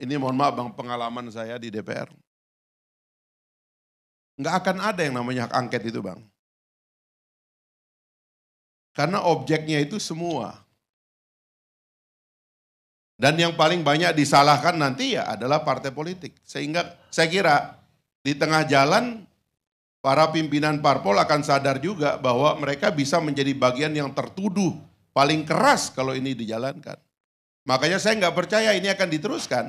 Ini mohon maaf Bang, pengalaman saya di DPR. Nggak akan ada yang namanya hak angket itu Bang. Karena objeknya itu semua. Dan yang paling banyak disalahkan nanti ya adalah partai politik. Sehingga saya kira di tengah jalan para pimpinan parpol akan sadar juga bahwa mereka bisa menjadi bagian yang tertuduh paling keras kalau ini dijalankan. Makanya saya nggak percaya ini akan diteruskan.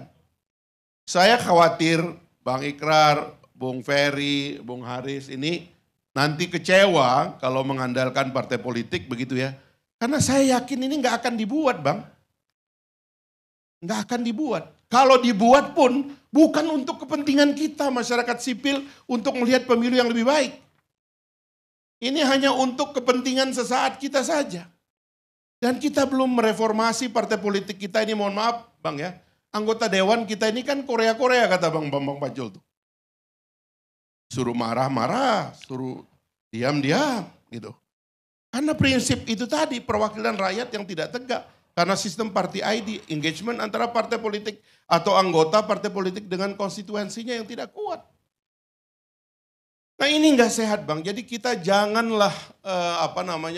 Saya khawatir Bang Ikrar, Bung Ferry, Bung Haris ini nanti kecewa kalau mengandalkan partai politik begitu ya. Karena saya yakin ini nggak akan dibuat Bang. Nggak akan dibuat. Kalau dibuat pun bukan untuk kepentingan kita masyarakat sipil untuk melihat pemilu yang lebih baik. Ini hanya untuk kepentingan sesaat kita saja. Dan kita belum mereformasi partai politik kita ini, mohon maaf Bang ya. Anggota dewan kita ini kan Korea-Korea kata Bang Bambang Pacul tuh. Suruh marah-marah, suruh diam-diam gitu. Karena prinsip itu tadi perwakilan rakyat yang tidak tegak. Karena sistem party ID, engagement antara partai politik atau anggota partai politik dengan konstituensinya yang tidak kuat. Nah ini nggak sehat Bang, jadi kita janganlah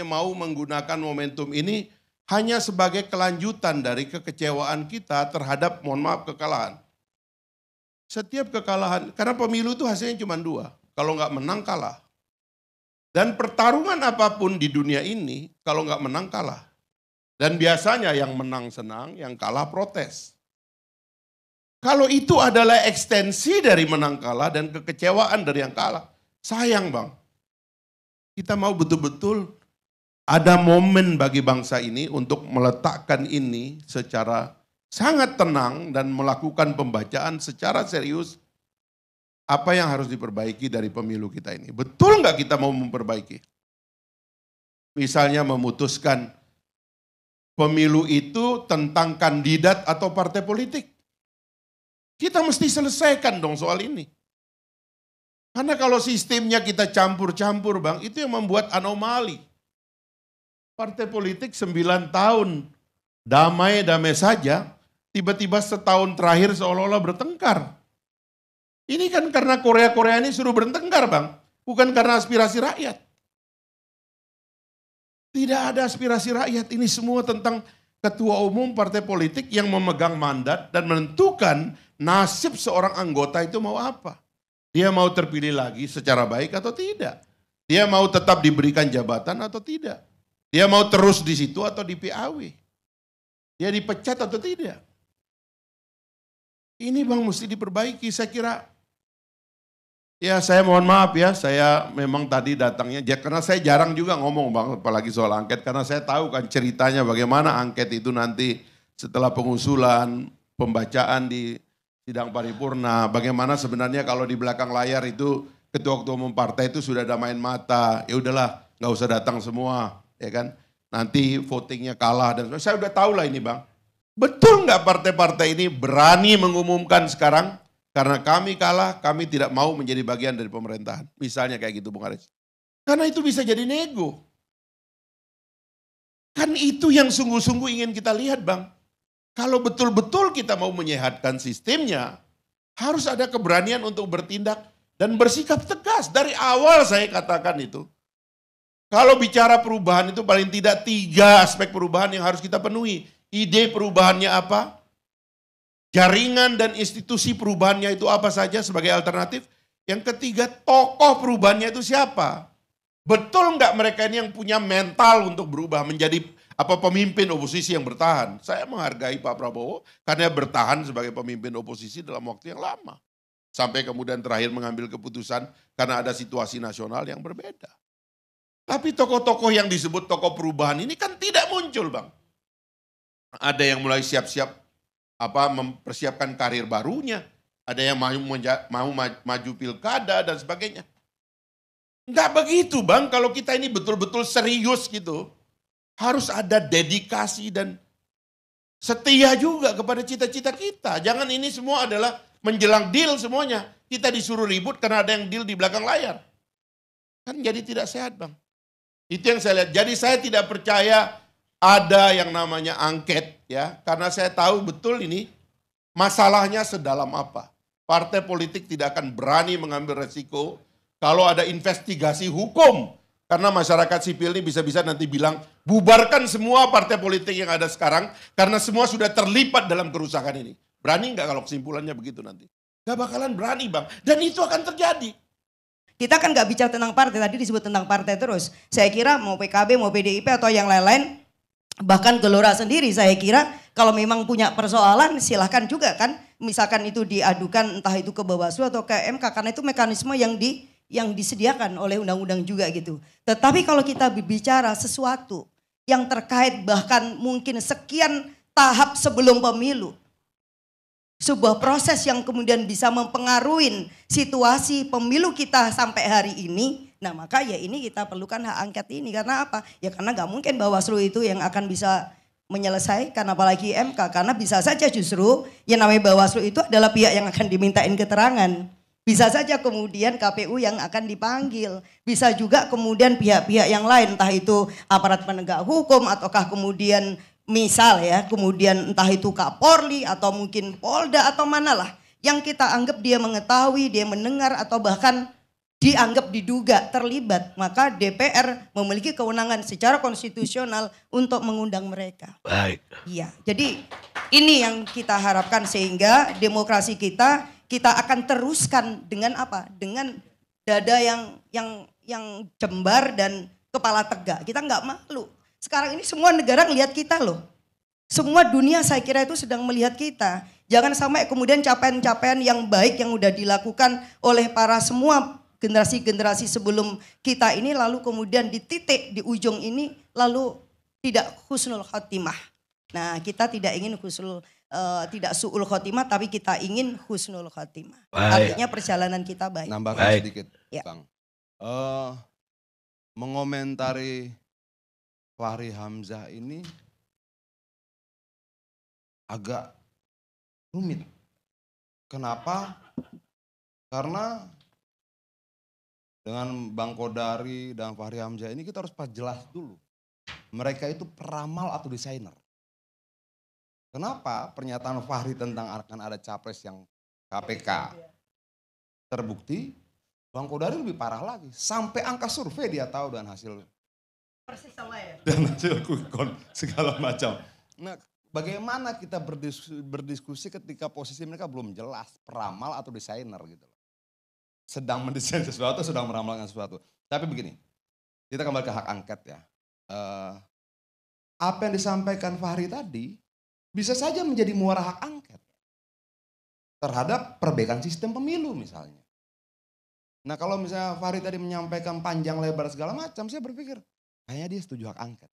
mau menggunakan momentum ini hanya sebagai kelanjutan dari kekecewaan kita terhadap, mohon maaf, kekalahan. Setiap kekalahan, karena pemilu itu hasilnya cuma dua, kalau nggak menang kalah. Dan pertarungan apapun di dunia ini, kalau nggak menang kalah. Dan biasanya yang menang senang, yang kalah protes. Kalau itu adalah ekstensi dari menang kalah dan kekecewaan dari yang kalah, sayang Bang. Kita mau betul-betul ada momen bagi bangsa ini untuk meletakkan ini secara sangat tenang dan melakukan pembacaan secara serius apa yang harus diperbaiki dari pemilu kita ini. Betul nggak kita mau memperbaiki? Misalnya memutuskan pemilu itu tentang kandidat atau partai politik. Kita mesti selesaikan dong soal ini. Karena kalau sistemnya kita campur-campur Bang, itu yang membuat anomali. Partai politik 9 tahun damai-damai saja, tiba-tiba setahun terakhir seolah-olah bertengkar. Ini kan karena Korea-Korea ini suruh bertengkar Bang, bukan karena aspirasi rakyat. Tidak ada aspirasi rakyat, ini semua tentang ketua umum partai politik yang memegang mandat dan menentukan nasib seorang anggota itu mau apa. Dia mau terpilih lagi secara baik atau tidak. Dia mau tetap diberikan jabatan atau tidak. Dia mau terus di situ atau di PAW. Dia dipecat atau tidak. Ini Bang mesti diperbaiki, saya kira. Ya saya mohon maaf ya, saya memang tadi datangnya, karena saya jarang juga ngomong Bang, apalagi soal angket, karena saya tahu kan ceritanya bagaimana angket itu nanti setelah pengusulan, pembacaan di sidang paripurna, bagaimana sebenarnya kalau di belakang layar itu ketua-ketua umum partai itu sudah ada main mata, ya udahlah nggak usah datang semua, ya kan, nanti votingnya kalah, dan saya udah tahu lah ini Bang. Betul nggak partai-partai ini berani mengumumkan sekarang? Karena kami kalah, kami tidak mau menjadi bagian dari pemerintahan. Misalnya kayak gitu Bung Haris. Karena itu bisa jadi nego. Kan itu yang sungguh-sungguh ingin kita lihat Bang. Kalau betul-betul kita mau menyehatkan sistemnya, harus ada keberanian untuk bertindak dan bersikap tegas. Dari awal saya katakan itu. Kalau bicara perubahan itu paling tidak 3 aspek perubahan yang harus kita penuhi. Ide perubahannya apa? Jaringan dan institusi perubahannya itu apa saja sebagai alternatif. Yang ketiga, tokoh perubahannya itu siapa? Betul nggak mereka ini yang punya mental untuk berubah menjadi pemimpin oposisi yang bertahan? Saya menghargai Pak Prabowo karena bertahan sebagai pemimpin oposisi dalam waktu yang lama. Sampai kemudian terakhir mengambil keputusan karena ada situasi nasional yang berbeda. Tapi tokoh-tokoh yang disebut tokoh perubahan ini kan tidak muncul Bang. Ada yang mulai siap-siap mempersiapkan karir barunya, ada yang mau maju pilkada dan sebagainya. Enggak begitu Bang, kalau kita ini betul-betul serius gitu, harus ada dedikasi dan setia juga kepada cita-cita kita. Jangan ini semua adalah menjelang deal semuanya, kita disuruh ribut karena ada yang deal di belakang layar. Kan jadi tidak sehat Bang. Itu yang saya lihat, jadi saya tidak percaya ada yang namanya angket ya, karena saya tahu betul ini Masalahnya sedalam apa? Partai politik tidak akan berani mengambil resiko kalau ada investigasi hukum. Karena masyarakat sipil ini bisa-bisa nanti bilang, bubarkan semua partai politik yang ada sekarang, karena semua sudah terlibat dalam kerusakan ini. Berani nggak kalau kesimpulannya begitu nanti? Gak bakalan berani Bang, dan itu akan terjadi. Kita kan nggak bicara tentang partai, tadi disebut tentang partai terus. Saya kira mau PKB, mau PDIP atau yang lain-lain, bahkan Gelora sendiri saya kira kalau memang punya persoalan silahkan juga kan. Misalkan itu diadukan entah itu ke Bawaslu atau ke MK, karena itu mekanisme yang disediakan oleh undang-undang juga gitu. Tetapi kalau kita bicara sesuatu yang terkait bahkan mungkin sekian tahap sebelum pemilu, sebuah proses yang kemudian bisa mempengaruhi situasi pemilu kita sampai hari ini, nah maka ya ini kita perlukan hak angket ini. Karena apa? Ya karena gak mungkin Bawaslu itu yang akan bisa menyelesaikan, apalagi MK. Karena bisa saja justru yang namanya Bawaslu itu adalah pihak yang akan dimintain keterangan. Bisa saja kemudian KPU yang akan dipanggil. Bisa juga kemudian pihak-pihak yang lain, entah itu aparat penegak hukum ataukah kemudian misal ya, kemudian entah itu Kapolri atau mungkin Polda atau manalah yang kita anggap dia mengetahui, dia mendengar atau bahkan dianggap diduga terlibat, maka DPR memiliki kewenangan secara konstitusional untuk mengundang mereka. Baik. Iya, jadi ini yang kita harapkan sehingga demokrasi kita akan teruskan dengan apa? Dengan dada yang jembar dan kepala tegak. Kita nggak malu. Sekarang ini semua negara ngelihat kita loh. Semua dunia saya kira itu sedang melihat kita. Jangan sampai kemudian capaian-capaian yang baik yang udah dilakukan oleh para semua generasi-generasi sebelum kita ini lalu kemudian di titik di ujung ini lalu tidak husnul khotimah. Nah, kita tidak ingin tidak su'ul khotimah tapi kita ingin husnul khotimah. Artinya perjalanan kita baik. Nambahkan sedikit, ya. Bang. Mengomentari Fahri Hamzah ini agak rumit. Kenapa? Karena dengan Bang Kodari dan Fahri Hamzah ini kita harus jelas dulu. Mereka itu peramal atau desainer. Kenapa pernyataan Fahri tentang akan ada capres yang KPK terbukti, Bang Kodari lebih parah lagi. Sampai angka survei dia tahu dan hasil. Persis sama ya. Dan hasil quick count segala macam. Nah, bagaimana kita berdiskusi ketika posisi mereka belum jelas, peramal atau desainer gitu. Sedang mendesain sesuatu, sedang meramalkan sesuatu. Tapi begini, kita kembali ke hak angket ya. Apa yang disampaikan Fahri tadi bisa saja menjadi muara hak angket terhadap perbaikan sistem pemilu misalnya. Nah kalau misalnya Fahri tadi menyampaikan panjang lebar segala macam, saya berpikir kayaknya dia setuju hak angket.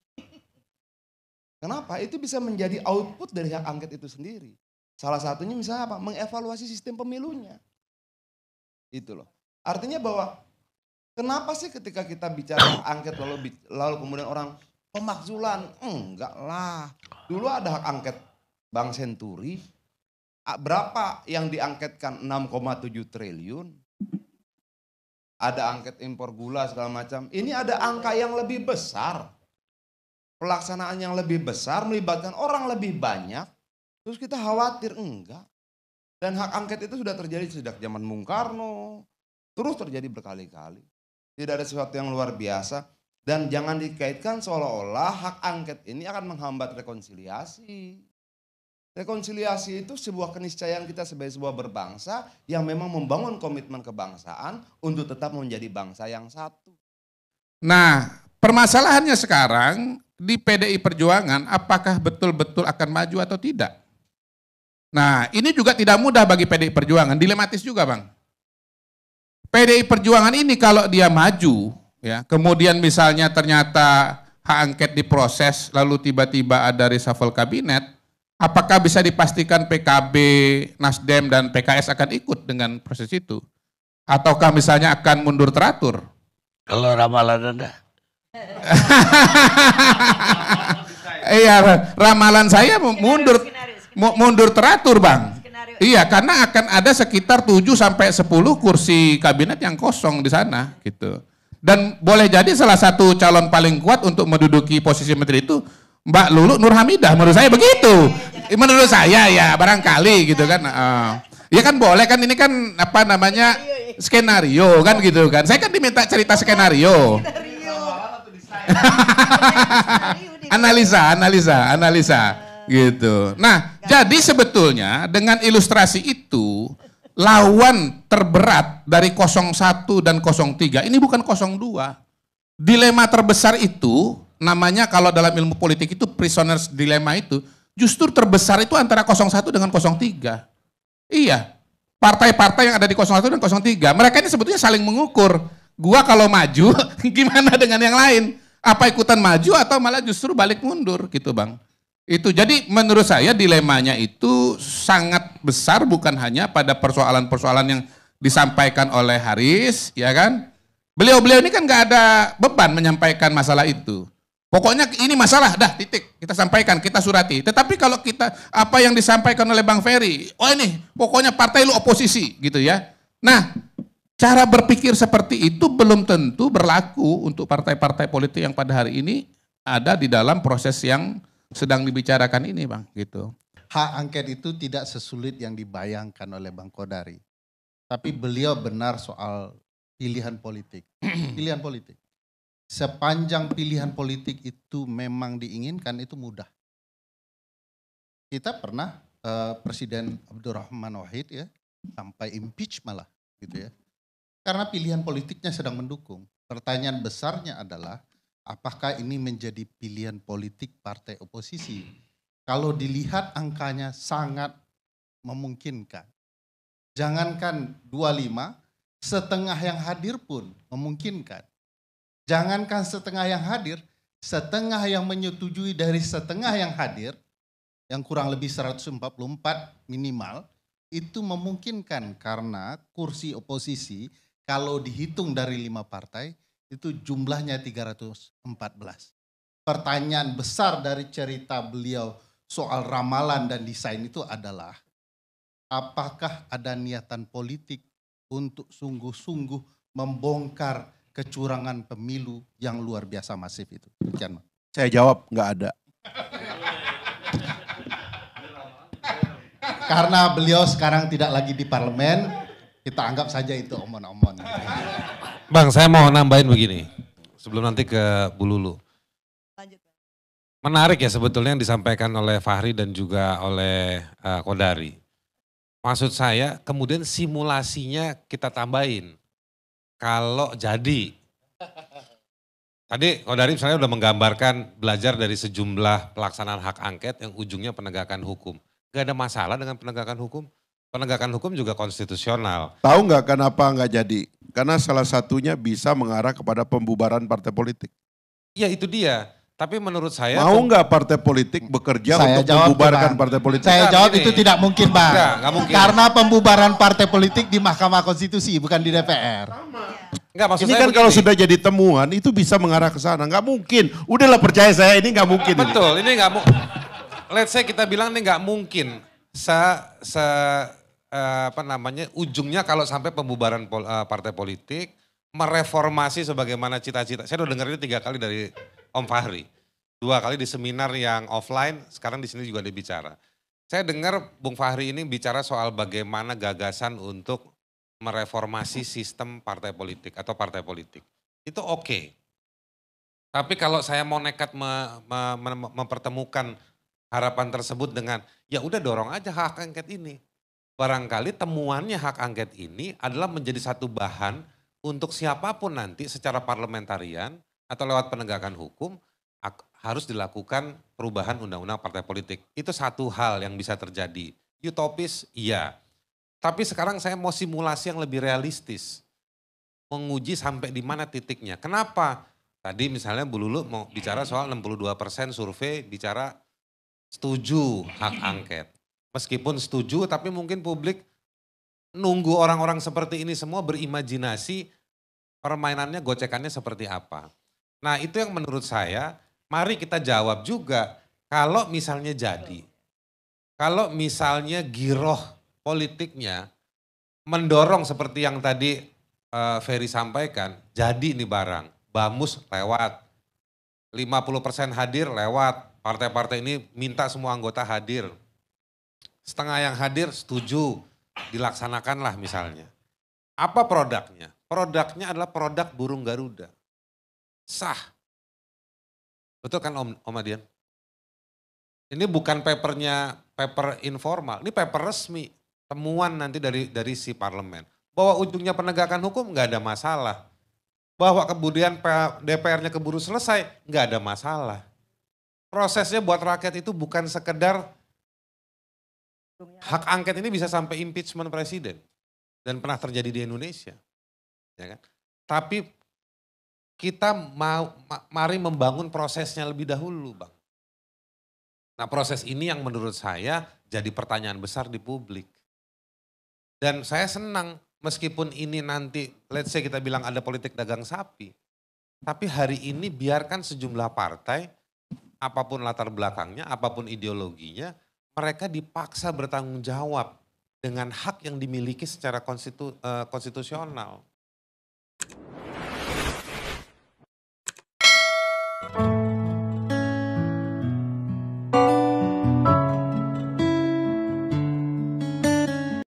Kenapa? Itu bisa menjadi output dari hak angket itu sendiri. Salah satunya misalnya apa? Mengevaluasi sistem pemilunya. Itu loh. Artinya bahwa kenapa sih ketika kita bicara hak angket lalu kemudian orang pemakzulan? Enggak lah. Dulu ada hak angket Bank Senturi. Berapa yang diangketkan? 6,7 triliun. Ada angket impor gula segala macam. Ini ada angka yang lebih besar. Pelaksanaan yang lebih besar melibatkan orang lebih banyak. Terus kita khawatir? Enggak. Dan hak angket itu sudah terjadi sejak zaman Bung Karno. Terus terjadi berkali-kali. Tidak ada sesuatu yang luar biasa. Dan jangan dikaitkan seolah-olah hak angket ini akan menghambat rekonsiliasi. Rekonsiliasi itu sebuah keniscayaan kita sebagai sebuah berbangsa yang memang membangun komitmen kebangsaan untuk tetap menjadi bangsa yang satu. Nah, permasalahannya sekarang di PDI Perjuangan apakah betul-betul akan maju atau tidak? Nah, ini juga tidak mudah bagi PDI Perjuangan, dilematis juga Bang. PDI Perjuangan ini kalau dia maju, ya, kemudian misalnya ternyata hak angket diproses, lalu tiba-tiba ada reshuffle kabinet, apakah bisa dipastikan PKB, Nasdem, dan PKS akan ikut dengan proses itu? Ataukah misalnya akan mundur teratur? Kalau ramalan Anda? Iya, ramalan saya mundur teratur Bang. Iya, karena akan ada sekitar 7-10 kursi kabinet yang kosong di sana gitu. Dan boleh jadi salah satu calon paling kuat untuk menduduki posisi menteri itu Mbak Lulu Nur Hamidah, menurut saya begitu. Menurut saya ya barangkali gitu kan. Ya kan boleh kan, ini kan apa namanya skenario kan gitu kan. Saya kan diminta cerita skenario. Analisa gitu. Nah, jadi sebetulnya dengan ilustrasi itu lawan terberat dari 01 dan 03 ini bukan 02. Dilema terbesar itu namanya kalau dalam ilmu politik itu prisoners dilemma itu justru terbesar itu antara 01 dengan 03. Iya. Partai-partai yang ada di 01 dan 03, mereka ini sebetulnya saling mengukur. Gua kalau maju gimana dengan yang lain? Apa ikutan maju atau malah justru balik mundur gitu, Bang. Itu jadi menurut saya dilemanya itu sangat besar, bukan hanya pada persoalan-persoalan yang disampaikan oleh Haris, ya kan? Beliau-beliau ini kan nggak ada beban menyampaikan masalah itu. Pokoknya ini masalah, dah titik, kita sampaikan, kita surati. Tetapi kalau kita, apa yang disampaikan oleh Bang Ferry, oh ini pokoknya partai lu oposisi gitu ya. Nah, cara berpikir seperti itu belum tentu berlaku untuk partai-partai politik yang pada hari ini ada di dalam proses yang sedang dibicarakan ini, Bang, gitu. Hak angket itu tidak sesulit yang dibayangkan oleh Bang Kodari. Tapi beliau benar soal pilihan politik. Pilihan politik. Sepanjang pilihan politik itu memang diinginkan, itu mudah. Kita pernah Presiden Abdurrahman Wahid ya sampai impeach malah gitu ya. Karena pilihan politiknya sedang mendukung. Pertanyaan besarnya adalah apakah ini menjadi pilihan politik partai oposisi? Kalau dilihat angkanya sangat memungkinkan. Jangankan 25, setengah yang hadir pun memungkinkan. Jangankan setengah yang hadir, setengah yang menyetujui dari setengah yang hadir, yang kurang lebih 144 minimal, itu memungkinkan karena kursi oposisi kalau dihitung dari 5 partai, itu jumlahnya 314. Pertanyaan besar dari cerita beliau soal ramalan dan desain itu adalah, apakah ada niatan politik untuk sungguh-sungguh membongkar kecurangan pemilu yang luar biasa masif itu? Sekian, Bang. Saya jawab nggak ada. Karena beliau sekarang tidak lagi di parlemen, kita anggap saja itu omon-omon. Bang, saya mau nambahin begini, sebelum nanti ke Bu Lulu. Menarik ya sebetulnya yang disampaikan oleh Fahri dan juga oleh Kodari. Maksud saya kemudian simulasinya kita tambahin. Kalau jadi, tadi Kodari misalnya udah menggambarkan belajar dari sejumlah pelaksanaan hak angket yang ujungnya penegakan hukum. Gak ada masalah dengan penegakan hukum. Penegakan hukum juga konstitusional. Tahu nggak kenapa nggak jadi? Karena salah satunya bisa mengarah kepada pembubaran partai politik. Ya itu dia. Tapi menurut saya... Mau nggak partai politik bekerja Saya untuk jawab, membubarkan Bang. partai politik? Saya Bentar, jawab ini. itu tidak mungkin, Bang. Enggak mungkin. Karena pembubaran partai politik di Mahkamah Konstitusi, bukan di DPR. Enggak, maksud Ini saya kan kalau begini. sudah jadi temuan itu bisa mengarah ke sana. Nggak mungkin. Udahlah percaya saya ini nggak mungkin. Ini. Betul, ini nggak mungkin. Let's say kita bilang ini nggak mungkin. Ujungnya kalau sampai pembubaran partai politik, mereformasi sebagaimana cita-cita. Saya udah dengar ini 3 kali dari Om Fahri. 2 kali di seminar yang offline, sekarang di sini juga dibicara. Saya dengar Bung Fahri ini bicara soal bagaimana gagasan untuk mereformasi sistem partai politik atau partai politik. Itu oke. Tapi kalau saya mau nekat mempertemukan harapan tersebut dengan, ya udah dorong aja hak angket ini. Barangkali temuannya hak angket ini adalah menjadi satu bahan untuk siapapun nanti secara parlementarian atau lewat penegakan hukum harus dilakukan perubahan undang-undang partai politik. Itu satu hal yang bisa terjadi. Utopis, iya. Tapi sekarang saya mau simulasi yang lebih realistis. Menguji sampai di mana titiknya. Kenapa? Tadi misalnya Bu Lulu mau bicara soal 62% survei bicara setuju hak angket. Meskipun setuju tapi mungkin publik nunggu orang-orang seperti ini semua berimajinasi permainannya, gocekannya seperti apa. Nah itu yang menurut saya mari kita jawab juga kalau misalnya jadi. Kalau misalnya giroh politiknya mendorong seperti yang tadi Ferry sampaikan, jadi ini barang. Bamus lewat, 50% hadir lewat, Partai-partai ini minta semua anggota hadir. Setengah yang hadir setuju, dilaksanakanlah misalnya. Apa produknya? Produknya adalah produk burung Garuda. Sah. Betul kan Om Adian? Ini bukan paper informal, ini paper resmi. Temuan nanti dari si parlemen. Bahwa ujungnya penegakan hukum nggak ada masalah. Bahwa kemudian DPR-nya keburu selesai, nggak ada masalah. Prosesnya buat rakyat itu bukan sekedar hak angket ini bisa sampai impeachment presiden. Dan pernah terjadi di Indonesia. Ya kan? Tapi kita mari membangun prosesnya lebih dahulu, Bang. Nah, proses ini yang menurut saya jadi pertanyaan besar di publik. Dan saya senang meskipun ini nanti, let's say kita bilang ada politik dagang sapi. Tapi hari ini biarkan sejumlah partai, apapun latar belakangnya, apapun ideologinya, mereka dipaksa bertanggung jawab dengan hak yang dimiliki secara konstitusional.